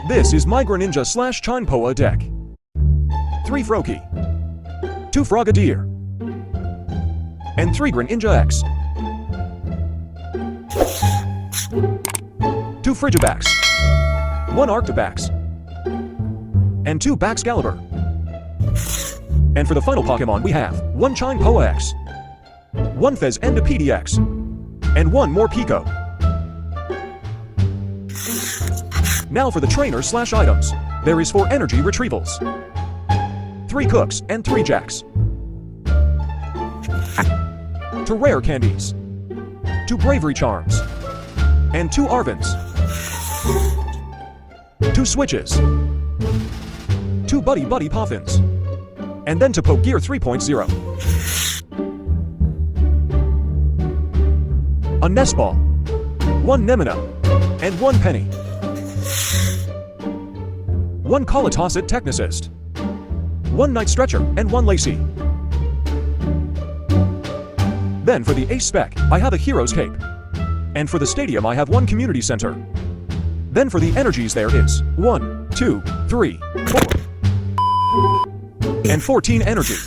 This is my Greninja / Chien-poa deck. 3 Froakie, 2 Frogadier, and 3 Greninja X. 2 Frigibax, 1 Arctibax, and 2 Baxcalibur. And for the final Pokemon we have 1 Chien-poa X, 1 Fez and a PDX, and 1 more Pico. Now for the trainer / items. There is 4 energy retrievals, 3 Cooks and 3 Jacks, 2 rare candies, 2 bravery charms, and 2 Arvins, 2 switches, 2 Buddy Buddy Poffins, and then to Poke Gear 3.0. A Nest Ball, 1 Nemina, and 1 Penny, 1 Colitasset Technicist, 1 Night Stretcher, and 1 Lacey. Then for the Ace Spec, I have a Hero's Cape. And for the Stadium I have 1 Community Center. Then for the energies there is 1, 2, 3, 4, and 14 energy.